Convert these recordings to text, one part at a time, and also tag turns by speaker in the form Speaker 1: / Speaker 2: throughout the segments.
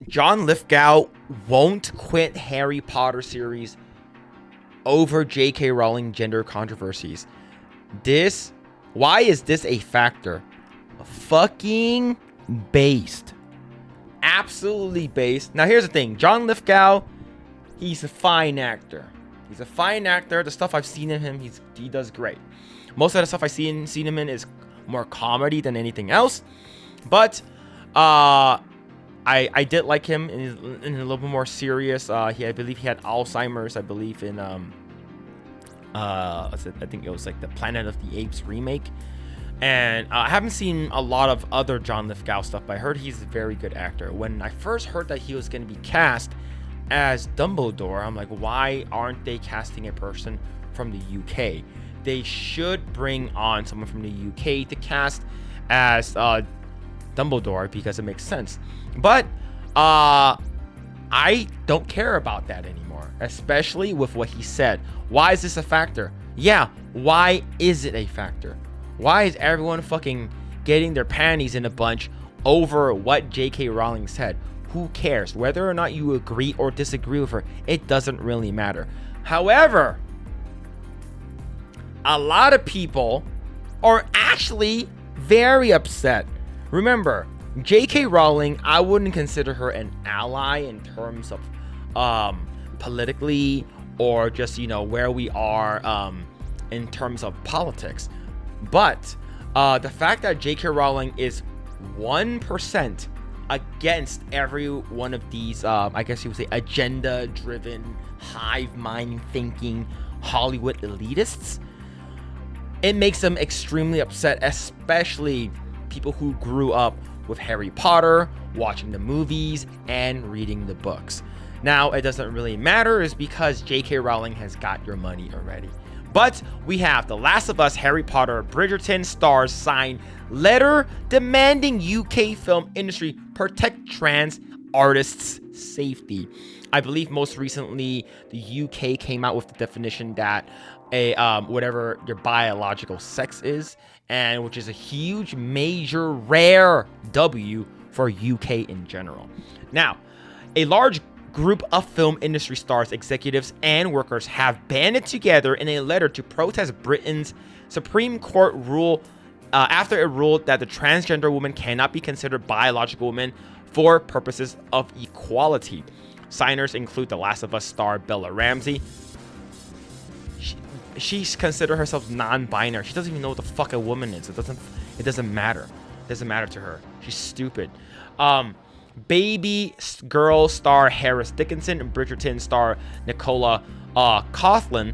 Speaker 1: John Lithgow won't quit Harry Potter series over J.K. Rowling gender controversies. Why is this a factor? Fucking based. Absolutely based. Now here's the thing. John Lithgow, he's a fine actor. He's a fine actor. The stuff I've seen in him, he does great. Most of the stuff I've seen him in is more comedy than anything else. But I did like him in a little bit more serious. I believe he had Alzheimer's. I believe in I think it was like the Planet of the Apes remake. And I haven't seen a lot of other John Lithgow stuff, but I heard he's a very good actor. When I first heard that he was going to be cast as Dumbledore, I'm like, why aren't they casting a person from the UK? They should bring on someone from the UK to cast as Dumbledore because it makes sense. But I don't care about that anymore, especially with what he said. Why is this a factor? Yeah, why is it a factor? Why is everyone fucking getting their panties in a bunch over what J.K. Rowling said? Who cares? Whether or not you agree or disagree with her, it doesn't really matter. However, a lot of people are actually very upset. Remember, J.K. Rowling, I wouldn't consider her an ally in terms of politically or just, where we are in terms of politics. But the fact that J.K. Rowling is 1% against every one of these, I guess you would say, agenda-driven, hive-mind thinking Hollywood elitists, it makes them extremely upset, especially people who grew up with Harry Potter, watching the movies, and reading the books. Now, it doesn't really matter is because J.K. Rowling has got your money already. But we have The Last of Us, Harry Potter, Bridgerton stars sign letter demanding UK film industry protect trans artists' safety. I believe most recently the UK came out with the definition that a whatever your biological sex is, and which is a huge, major, rare W for UK in general. Now, a large group of film industry stars, executives, and workers have banded together in a letter to protest Britain's Supreme Court rule after it ruled that the transgender woman cannot be considered biological woman for purposes of equality. Signers include The Last of Us star Bella Ramsey. She's considered herself non-binary. She doesn't even know what the fuck a woman is. It doesn't matter. It doesn't matter to her. She's stupid. Baby girl star Harris Dickinson and Bridgerton star Nicola Coughlan,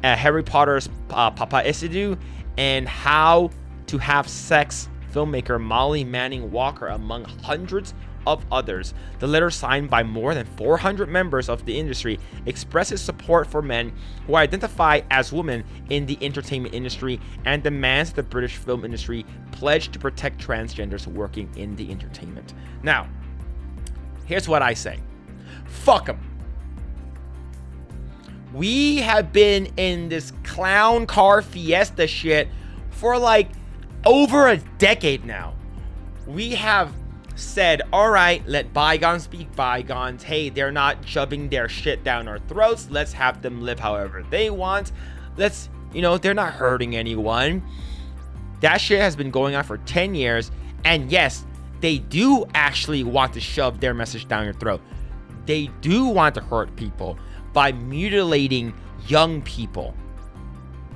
Speaker 1: Harry Potter's Papa Isidore, and How to Have Sex filmmaker Molly Manning Walker, among hundreds of others. The letter, signed by more than 400 members of the industry, expresses support for men who identify as women in the entertainment industry and demands the British film industry pledge to protect transgenders working in the entertainment. Now, here's what I say. Fuck them. We have been in this clown car fiesta shit for like over a decade now. We have said, all right, let bygones be bygones. Hey, they're not shoving their shit down our throats. Let's have them live however they want. They're not hurting anyone. That shit has been going on for 10 years. And yes, they do actually want to shove their message down your throat. They do want to hurt people by mutilating young people.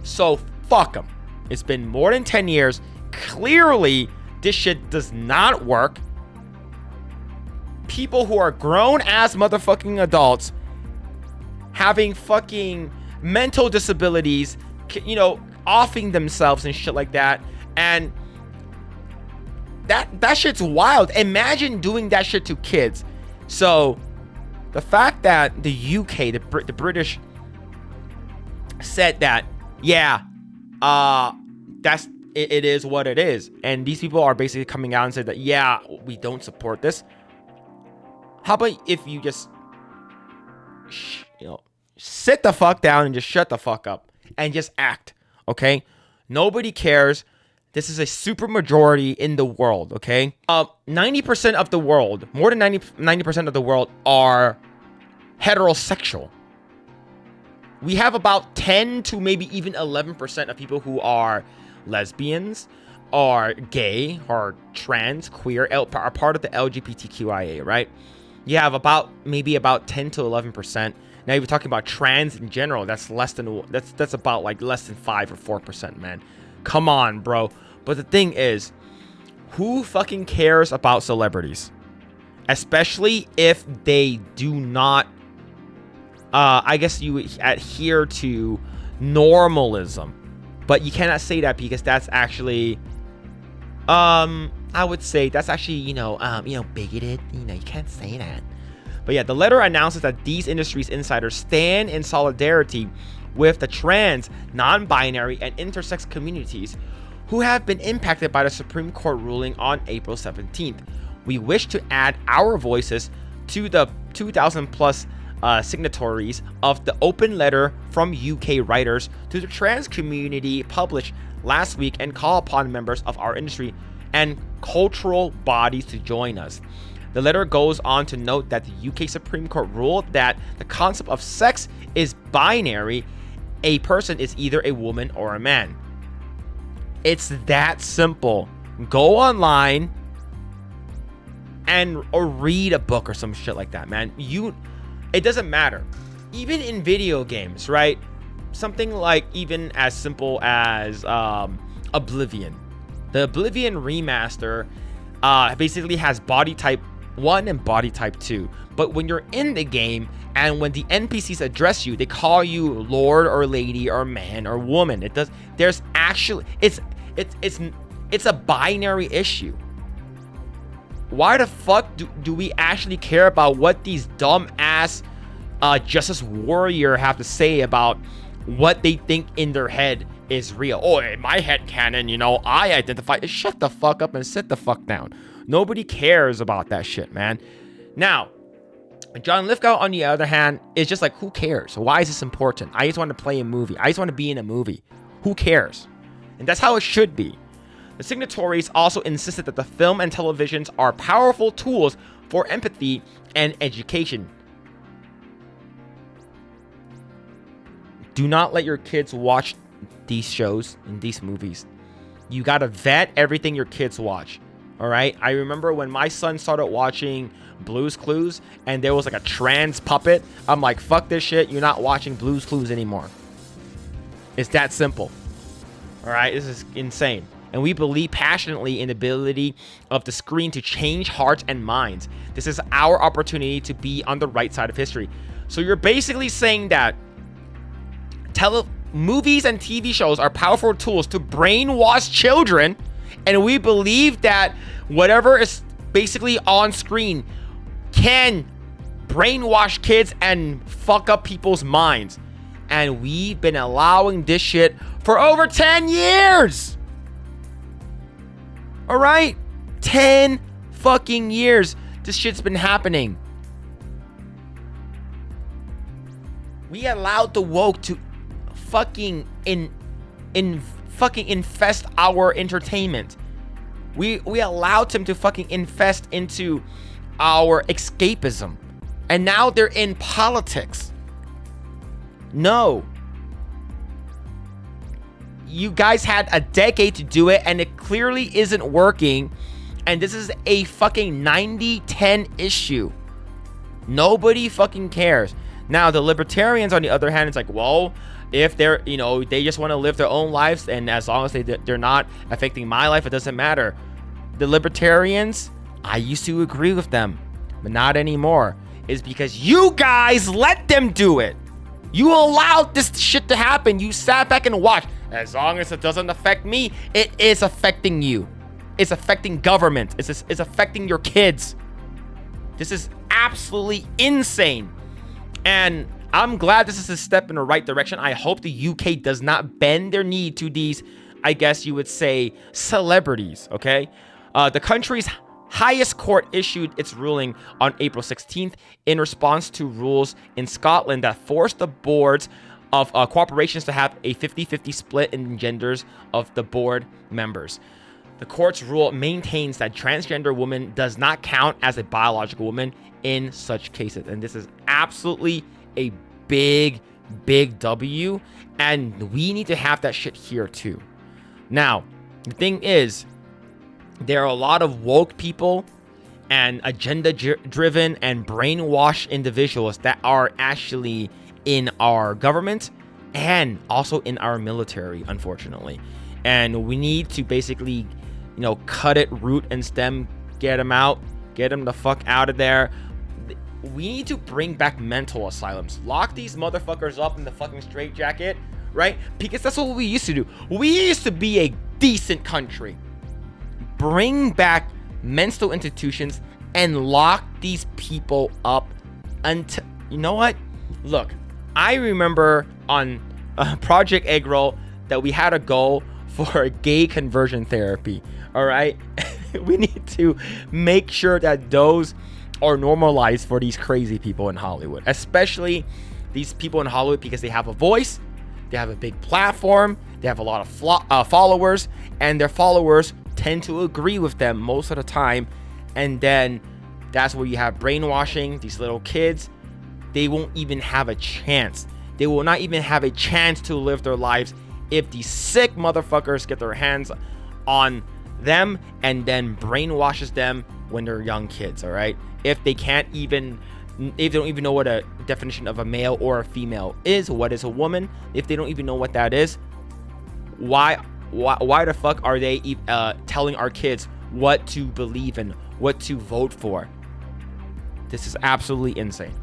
Speaker 1: So fuck them. It's been more than 10 years. Clearly, this shit does not work. People who are grown ass motherfucking adults having fucking mental disabilities, offing themselves and shit like that. And that shit's wild. Imagine doing that shit to kids. So the fact that the UK, the British said that, yeah, that's it is what it is. And these people are basically coming out and said that, yeah, we don't support this. How about if you just, sit the fuck down and just shut the fuck up and just act, okay? Nobody cares. This is a super majority in the world, okay? 90% of the world, more than 90% of the world are heterosexual. We have about 10 to maybe even 11% of people who are lesbians, are gay, are trans, queer, are part of the LGBTQIA, right? You have maybe about 10 to 11%. Now, if you're talking about trans in general, that's about like less than 5 or 4%, man. Come on, bro. But the thing is, who fucking cares about celebrities? Especially if they do not, I guess you adhere to normalism. But you cannot say that because that's actually, I would say that's actually, bigoted. You can't say that. But yeah, the letter announces that these industries insiders stand in solidarity with the trans, non-binary, and intersex communities who have been impacted by the Supreme Court ruling on April 17th. We wish to add our voices to the 2,000 plus signatories of the open letter from UK writers to the trans community published last week and call upon members of our industry and cultural bodies to join us. The letter goes on to note that the UK Supreme Court ruled that the concept of sex is binary. A person is either a woman or a man. It's that simple. Go online or read a book or some shit like that, man. It doesn't matter. Even in video games, right? Something like even as simple as Oblivion. The Oblivion remaster basically has body type 1 and body type 2. But when you're in the game and when the NPCs address you, they call you Lord or Lady or man or woman. There's actually it's a binary issue. Why the fuck do we actually care about what these dumb ass Justice Warrior have to say about what they think in their head is real? Oh, in my head canon, I identify. Shut the fuck up and sit the fuck down. Nobody cares about that shit, man. Now, John Lithgow, on the other hand, is just like, who cares? Why is this important? I just want to play a movie. I just want to be in a movie. Who cares? And that's how it should be. The signatories also insisted that the film and televisions are powerful tools for empathy and education. Do not let your kids watch these shows and these movies. You gotta vet everything your kids watch. All right. I remember when my son started watching Blue's Clues and there was like a trans puppet. I'm like, fuck this shit. You're not watching Blue's Clues anymore. It's that simple. All right. This is insane. And we believe passionately in the ability of the screen to change hearts and minds. This is our opportunity to be on the right side of history. So you're basically saying that movies and TV shows are powerful tools to brainwash children, and we believe that whatever is basically on screen can brainwash kids and fuck up people's minds. And we've been allowing this shit for over 10 years. All right? 10 fucking years this shit's been happening. We allowed the woke to fucking infest our entertainment. We allowed them to fucking infest into our escapism. And now they're in politics. No. You guys had a decade to do it and it clearly isn't working. And this is a fucking 90-10 issue. Nobody fucking cares. Now, the libertarians, on the other hand, it's like, well, if they're, they just want to live their own lives, and as long as they're not affecting my life, it doesn't matter. The libertarians, I used to agree with them, but not anymore. Is because you guys let them do it. You allowed this shit to happen. You sat back and watched. As long as it doesn't affect me, it is affecting you. It's affecting government. It's affecting your kids. This is absolutely insane. And I'm glad this is a step in the right direction. I hope the UK does not bend their knee to these, I guess you would say, celebrities, okay? The country's highest court issued its ruling on April 16th in response to rules in Scotland that forced the boards of corporations to have a 50-50 split in genders of the board members. The court's rule maintains that transgender woman does not count as a biological woman in such cases. And this is absolutely a big W. And we need to have that shit here too. Now, the thing is, there are a lot of woke people and agenda-driven and brainwashed individuals that are actually in our government and also in our military, unfortunately. And we need to basically, cut it root and stem, get them out, get them the fuck out of there. We need to bring back mental asylums. Lock these motherfuckers up in the fucking straitjacket, right? Because that's what we used to do. We used to be a decent country. Bring back mental institutions and lock these people up until, you know what? Look, I remember on Project Egg Roll that we had a goal for gay conversion therapy. All right. We need to make sure that those are normalized for these crazy people in Hollywood, especially these people in Hollywood, because they have a voice, they have a big platform, they have a lot of followers, and their followers tend to agree with them most of the time. And then that's where you have brainwashing. These little kids, they won't even have a chance. They will not even have a chance to live their lives if these sick motherfuckers get their hands on them and then brainwashes them when they're young kids. All right. If they don't even know what a definition of a male or a female is, what is a woman, if they don't even know what that is, why the fuck are they telling our kids what to believe in, what to vote for? This is absolutely insane.